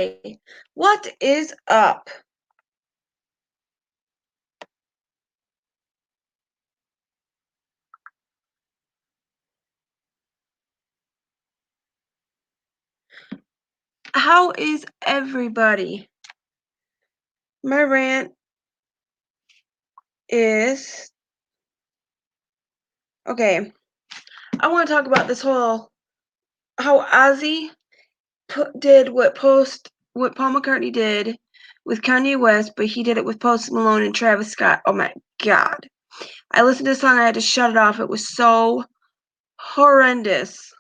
today. What is up? How is everybody? My rant is okay. I want to talk about this whole how Ozzy did what Paul McCartney did with Kanye West, but he did it with Post Malone and Travis Scott. Oh my god! I listened to the song. I had to shut it off. It was so horrendous.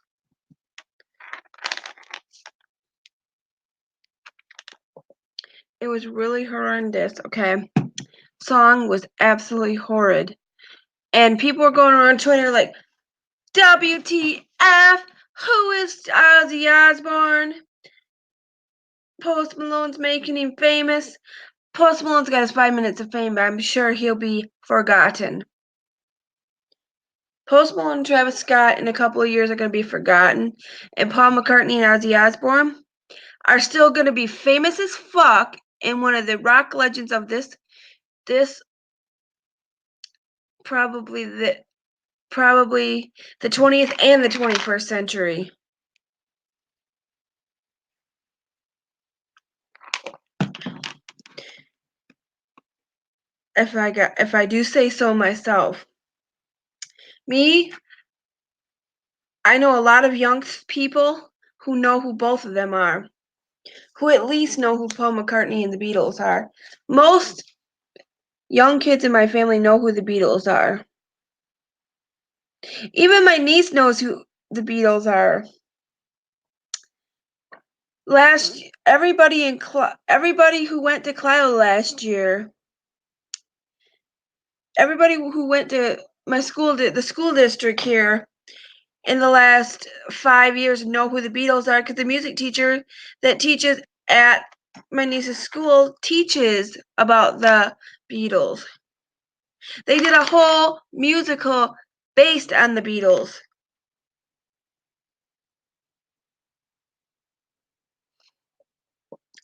It was really horrendous. Okay, song was absolutely horrid, and people were going around Twitter like, WTF? Who is Ozzy Osbourne? Post Malone's making him famous. Post Malone's got his 5 minutes of fame, but I'm sure he'll be forgotten. Post Malone and Travis Scott in a couple of years are going to be forgotten, and Paul McCartney and Ozzy Osbourne are still going to be famous as fuck and one of the rock legends of this probably the 20th and the 21st century. If I do say so myself. Me, I know a lot of young people who know who both of them are, who at least know who Paul McCartney and the Beatles are. Most young kids in my family know who the Beatles are. Even my niece knows who the Beatles are. Everybody who went to Clio last year, everybody who went to my school, the school district here, in the last 5 years know who the Beatles are because the music teacher that teaches at my niece's school teaches about the Beatles. They did a whole musical based on the Beatles.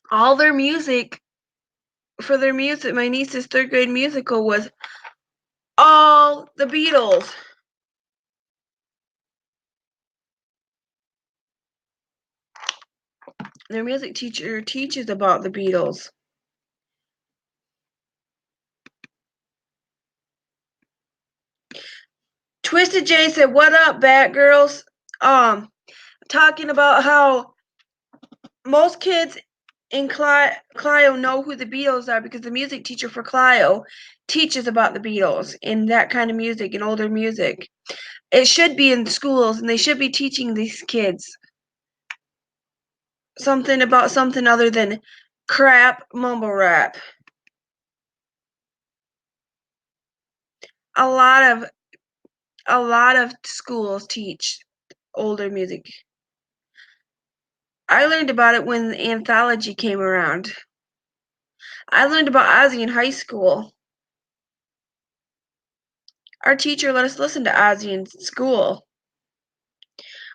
All their music, my niece's 3rd grade musical was all the Beatles. Their music teacher teaches about the Beatles. Twisted J said, "What up, Batgirls?" Talking about how most kids in Clio know who the Beatles are because the music teacher for Clio teaches about the Beatles and that kind of music and older music. It should be in schools, and they should be teaching these kids something about something other than crap mumble rap. A lot of schools teach older music. I learned about it when the anthology came around. I learned about Ozzy in high school. Our teacher let us listen to Ozzy in school.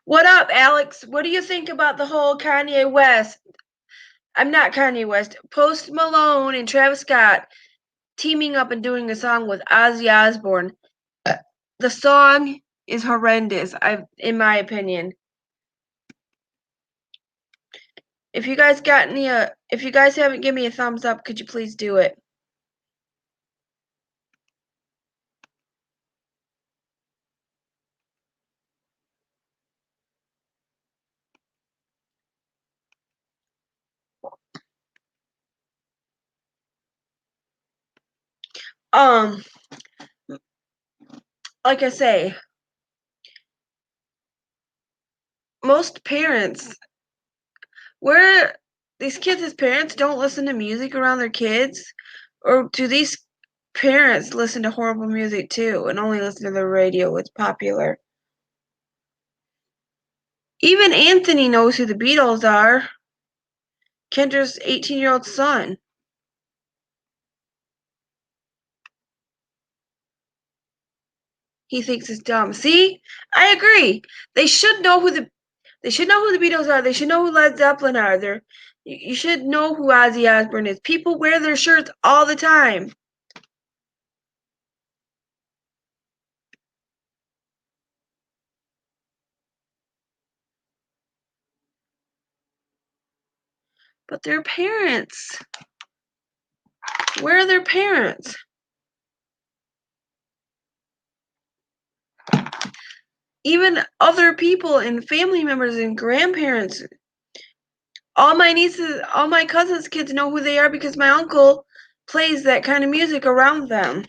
What up, Alex? What do you think about the whole Kanye West? I'm not Kanye West. Post Malone and Travis Scott teaming up and doing a song with Ozzy Osbourne. The song is horrendous, in my opinion. If you guys haven't given me a thumbs up, could you please do it? Like I say, most parents, these kids' parents don't listen to music around their kids, or do these parents listen to horrible music too and only listen to the radio what's popular? Even Anthony knows who the Beatles are. Kendra's 18-year-old son. He thinks it's dumb. See? I agree. They should know who the Beatles are. They should know who Led Zeppelin are. You should know who Ozzy Osbourne is. People wear their shirts all the time. But their parents. Where are their parents? Even other people and family members and grandparents. All my nieces, all my cousins' kids know who they are because my uncle plays that kind of music around them.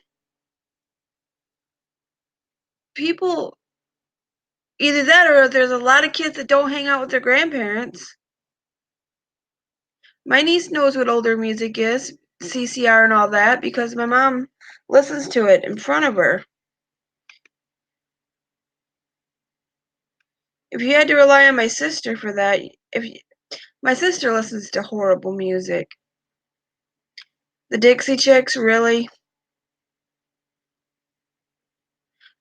People, either that or there's a lot of kids that don't hang out with their grandparents. My niece knows what older music is, CCR and all that, because my mom listens to it in front of her. If you had to rely on my sister for that, my sister listens to horrible music. The Dixie Chicks, really?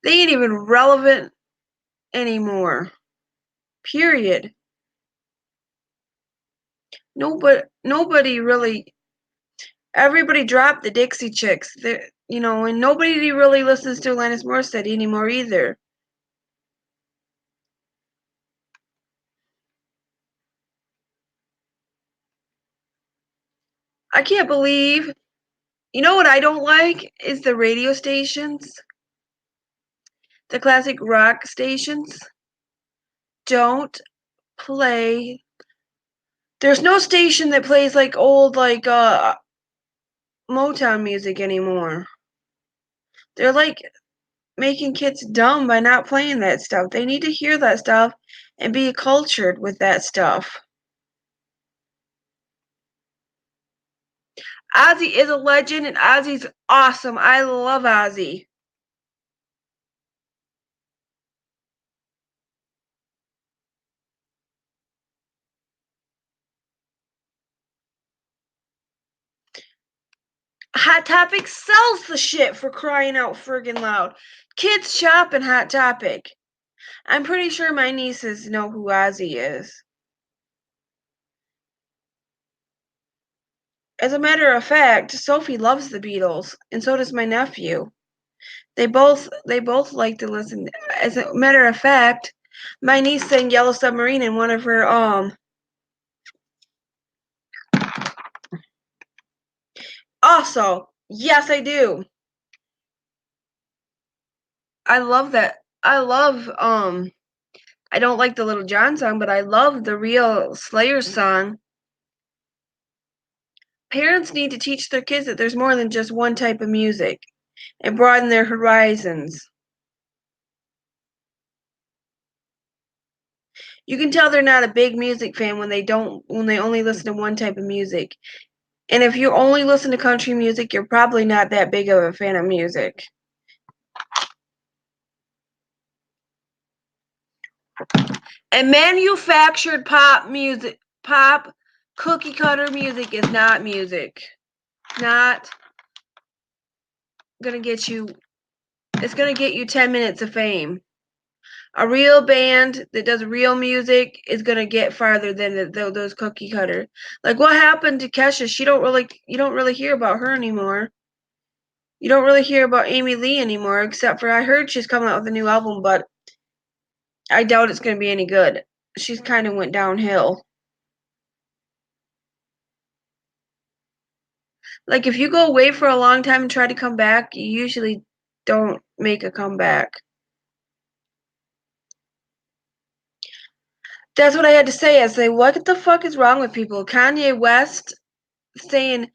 They ain't even relevant anymore. Period. Nobody really. Everybody dropped the Dixie Chicks. And nobody really listens to Alanis Morissette anymore either. I can't believe. You know what I don't like is the radio stations. The classic rock stations don't play. There's no station that plays like old Motown music anymore. They're like making kids dumb by not playing that stuff. They need to hear that stuff and be cultured with that stuff. Ozzy is a legend and Ozzy's awesome. I love Ozzy. Hot Topic sells the shit, for crying out friggin' loud. Kids shop in Hot Topic. I'm pretty sure my nieces know who Ozzy is. As a matter of fact, Sophie loves the Beatles, and so does my nephew. They both like to listen. As a matter of fact, my niece sang Yellow Submarine in one of her Also, yes, I do. I love that. I love I don't like the Little John song, but I love the real Slayer song. Parents need to teach their kids that there's more than just one type of music and broaden their horizons. You can tell they're not a big music fan when they only listen to one type of music. And if you only listen to country music, you're probably not that big of a fan of music. And manufactured pop cookie cutter music is not music. Not gonna get you. It's gonna get you 10 minutes of fame. A real band that does real music is gonna get farther than those cookie cutter. Like what happened to Kesha? You don't really hear about her anymore. You don't really hear about Amy Lee anymore, except for I heard she's coming out with a new album, but I doubt it's gonna be any good. She's kind of went downhill. Like if you go away for a long time and try to come back, you usually don't make a comeback. That's what I had to say. I say, what the fuck is wrong with people? Kanye West saying,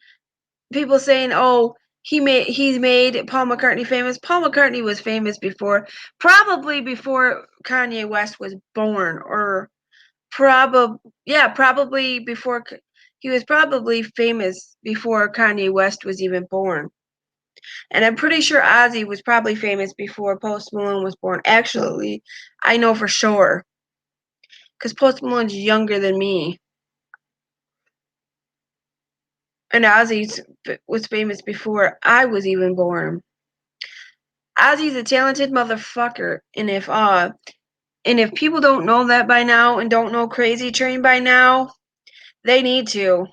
people saying, oh, he's made Paul McCartney famous. Paul McCartney was famous probably before Kanye West was born, or probably before. He was probably famous before Kanye West was even born. And I'm pretty sure Ozzy was probably famous before Post Malone was born. Actually, I know for sure. Because Post Malone's younger than me. And Ozzy was famous before I was even born. Ozzy's a talented motherfucker. And if people don't know that by now and don't know Crazy Train by now, They need to.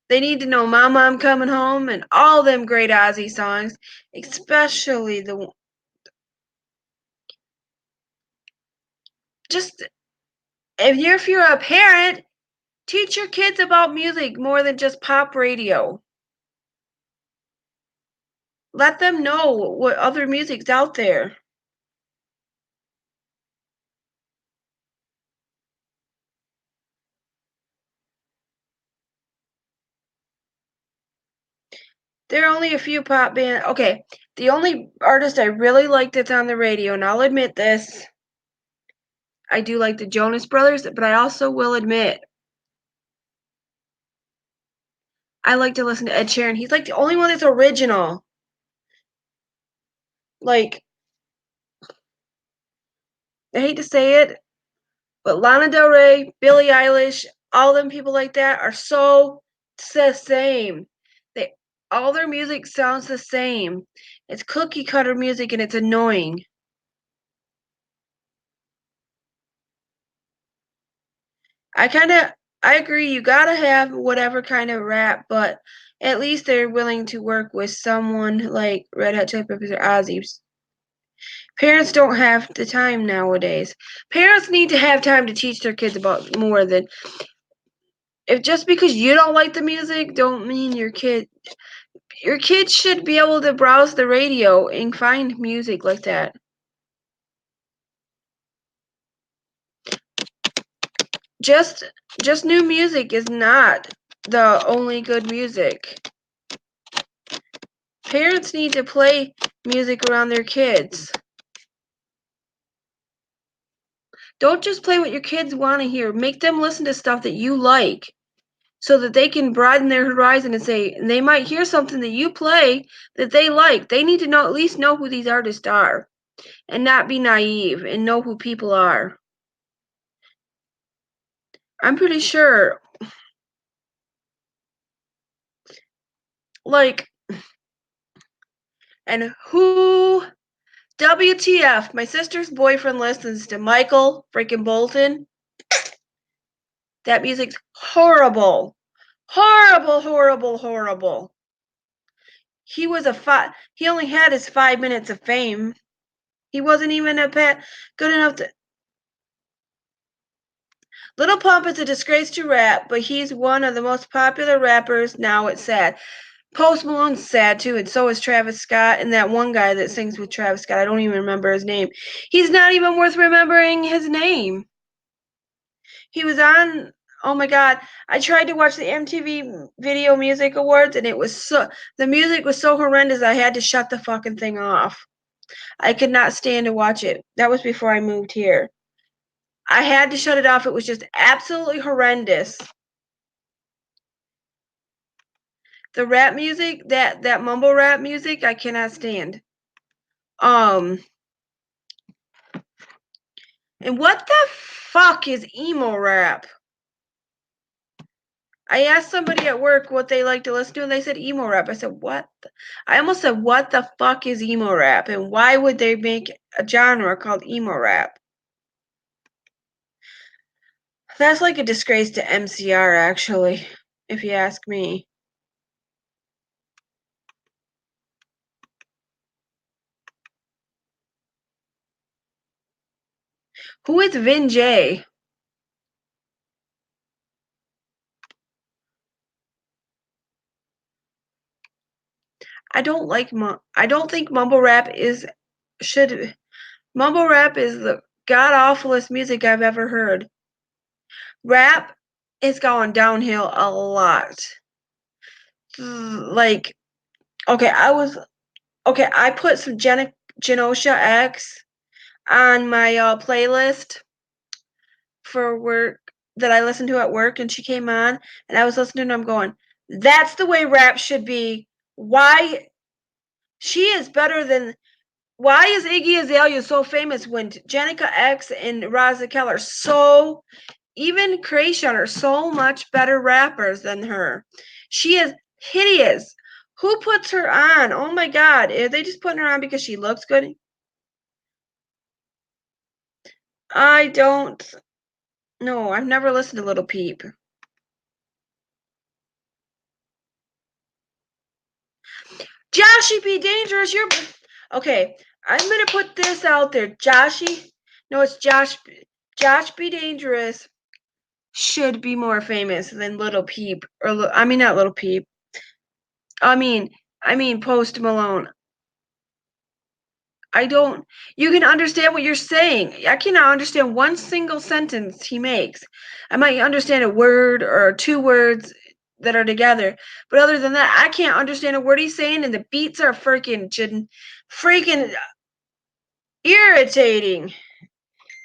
They need to know Mama, I'm Coming Home and all them great Ozzy songs, especially just if you're a parent, teach your kids about music more than just pop radio. Let them know what other music's out there. There are only a few pop bands. Okay, the only artist I really like that's on the radio, and I'll admit this, I do like the Jonas Brothers, but I also will admit I like to listen to Ed Sheeran. He's like the only one that's original. Like, I hate to say it, but Lana Del Rey, Billie Eilish, all them people like that are so the same. They all their music sounds the same. It's cookie cutter music and it's annoying. I agree you gotta have whatever kind of rap, but at least they're willing to work with someone like Red Hot Chili Peppers or Ozzy. Parents don't have the time nowadays. Parents need to have time to teach their kids about more than if just because you don't like the music don't mean your kids should be able to browse the radio and find music like that. Just just new music is not the only good music. Parents need to play music around their kids. Don't just play what your kids want to hear. Make them listen to stuff that you like so that they can broaden their horizon and say and they might hear something that you play that they like. They need to know at least know who these artists are and not be naive and know who people are. I'm pretty sure like and who WTF, my sister's boyfriend listens to Michael freaking Bolton. That music's horrible. Horrible, horrible, horrible. He only had his 5 minutes of fame. He wasn't even good enough to. Little Pump is a disgrace to rap, but he's one of the most popular rappers now. It's sad. Post Malone's sad too, and so is Travis Scott, and that one guy that sings with Travis Scott. I don't even remember his name. He's not even worth remembering his name. He was on. Oh my God! I tried to watch the MTV Video Music Awards, and the music was so horrendous. I had to shut the fucking thing off. I could not stand to watch it. That was before I moved here. I had to shut it off. It was just absolutely horrendous. The rap music, that mumble rap music, I cannot stand. Um, and what the fuck is emo rap? I asked somebody at work what they like to listen to, and they said emo rap. I said, what? I almost said, what the fuck is emo rap? And why would they make a genre called emo rap? That's like a disgrace to MCR, actually, if you ask me. Who is Vin J? I don't think mumble rap should mumble rap is the god awfulest music I've ever heard. Rap is going downhill a lot. Like, okay, I put some JoshuaDangerExp on my playlist for work that I listen to at work, and she came on, and I was listening to. I'm going, that's the way rap should be. Why she is better than Why is Iggy Azalea so famous when Jenica X and Raza Kell are so, even Kreayshawn are so much better rappers than her? She is hideous. Who puts her on? Oh my God. Are they just putting her on because she looks good? I don't. No, I've never listened to Little Peep. Joshy be dangerous. You're okay. I'm gonna put this out there. Joshy, no, it's Josh. Josh be dangerous should be more famous than Little Peep, or I mean not Little Peep. I mean Post Malone. I don't. You can understand what you're saying. I cannot understand one single sentence he makes. I might understand a word or two words that are together, but other than that, I can't understand a word he's saying. And the beats are freaking irritating.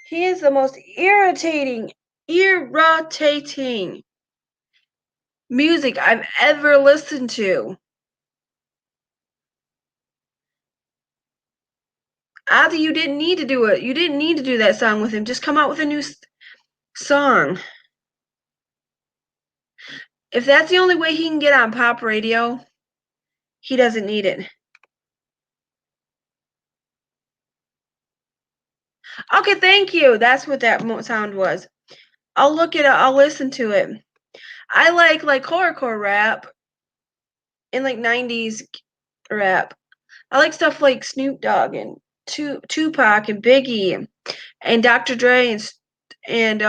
He is the most irritating music I've ever listened to. Ozzy, you didn't need to do it. You didn't need to do that song with him. Just come out with a new song. If that's the only way he can get on pop radio, he doesn't need it. Okay, thank you. That's what that sound was. I'll look it up. I'll listen to it. I like horrorcore rap and like 90s rap. I like stuff like Snoop Dogg and Tupac and Biggie and Dr. Dre and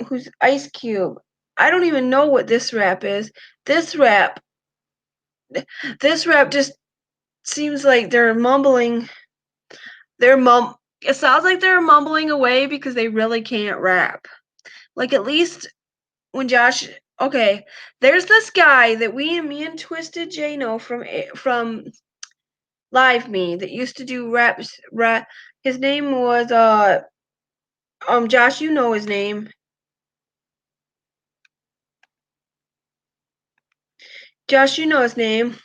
who's Ice Cube. I don't even know what this rap is. This rap just seems like they're mumbling. It sounds like they're mumbling away because they really can't rap. Like at least when Josh, okay, there's this guy that me and Twisted J know from LiveMe that used to do raps. His name was Josh, you know his name. Josh, you know his name.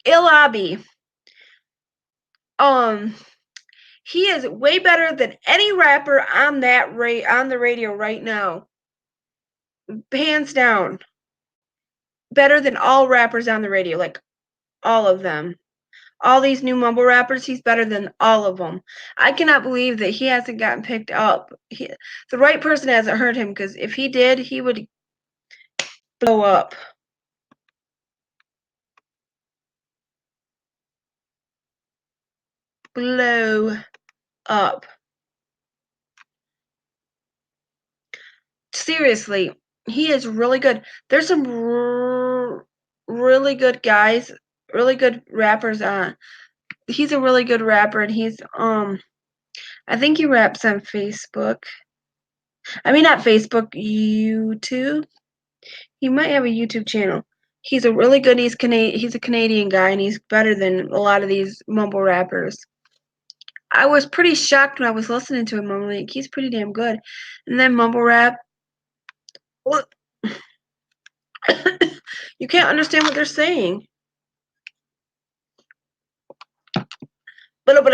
Ilabi. He is way better than any rapper on on the radio right now. Hands down. Better than all rappers on the radio, like all of them. All these new mumble rappers, he's better than all of them. I cannot believe that he hasn't gotten picked up. The right person hasn't heard him, because if he did, he would blow up. Blow up. Seriously, he is really good. There's some really good guys, really good rappers on. He's a really good rapper, and he's I think he raps on Facebook. I mean, not Facebook, YouTube. He might have a YouTube channel. He's a really good. He's a Canadian guy, and he's better than a lot of these mumble rappers. I was pretty shocked when I was listening to him. I'm like, he's pretty damn good. And then mumble rap, you can't understand what they're saying. Boom.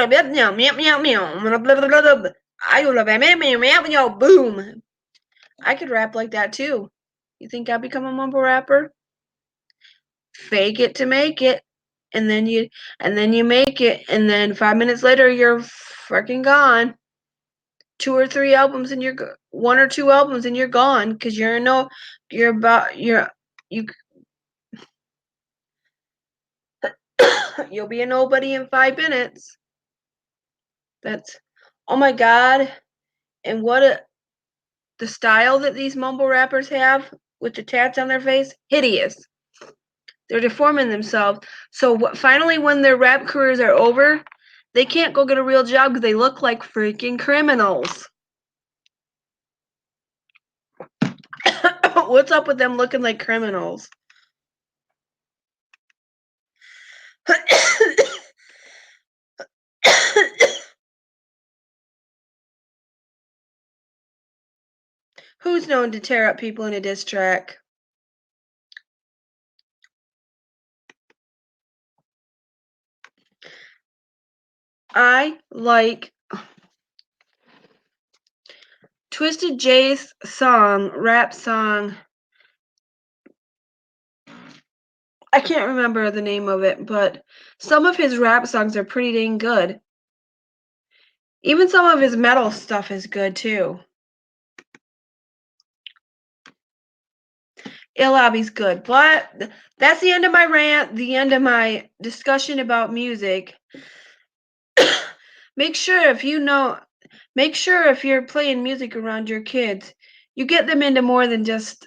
I could rap like that too. You think I'd become a mumble rapper? Fake it to make it, and then you make it, and then 5 minutes later you're freaking gone. 1 or 2 albums and you're gone, because you you'll be a nobody in 5 minutes. That's, oh my god. And the style that these mumble rappers have with the tats on their face, hideous. They're deforming themselves. So finally, when their rap careers are over, they can't go get a real job because they look like freaking criminals. What's up with them looking like criminals? Who's known to tear up people in a diss track? I like Twisted J's rap song, I can't remember the name of it, but some of his rap songs are pretty dang good. Even some of his metal stuff is good too. Il Abby's good. But that's the end of my rant, the end of my discussion about music. Make sure if you're playing music around your kids, you get them into more than just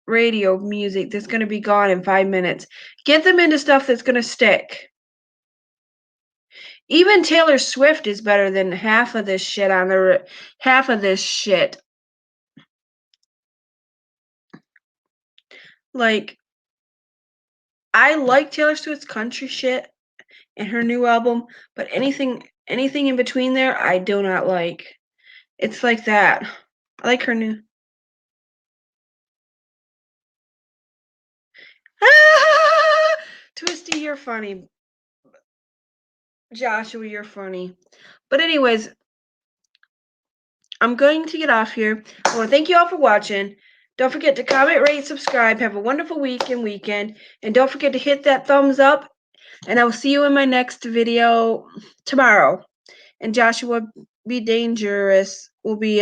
radio music that's going to be gone in 5 minutes. Get them into stuff that's going to stick. Even Taylor Swift is better than half of this shit. Like, I like Taylor Swift's country shit and her new album, but anything in between there, I do not like. It's like that. I like her new. Twisty, you're funny. Joshua, you're funny. But anyways, I'm going to get off here. I want to thank you all for watching. Don't forget to comment, rate, subscribe. Have a wonderful week and weekend. And don't forget to hit that thumbs up. And I will see you in my next video tomorrow. And Joshua Be Dangerous will be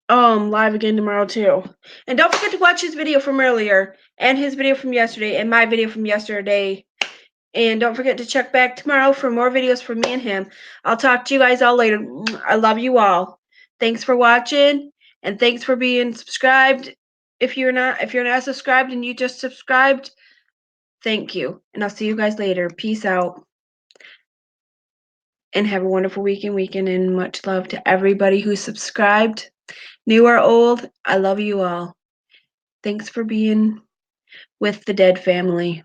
live again tomorrow too. And don't forget to watch his video from earlier and his video from yesterday and my video from yesterday. And don't forget to check back tomorrow for more videos from me and him. I'll talk to you guys all later. I love you all. Thanks for watching and thanks for being subscribed. If you're not subscribed and you just subscribed, thank you. And I'll see you guys later. Peace out. And have a wonderful weekend and much love to everybody who subscribed. New or old, I love you all. Thanks for being with the Dead family.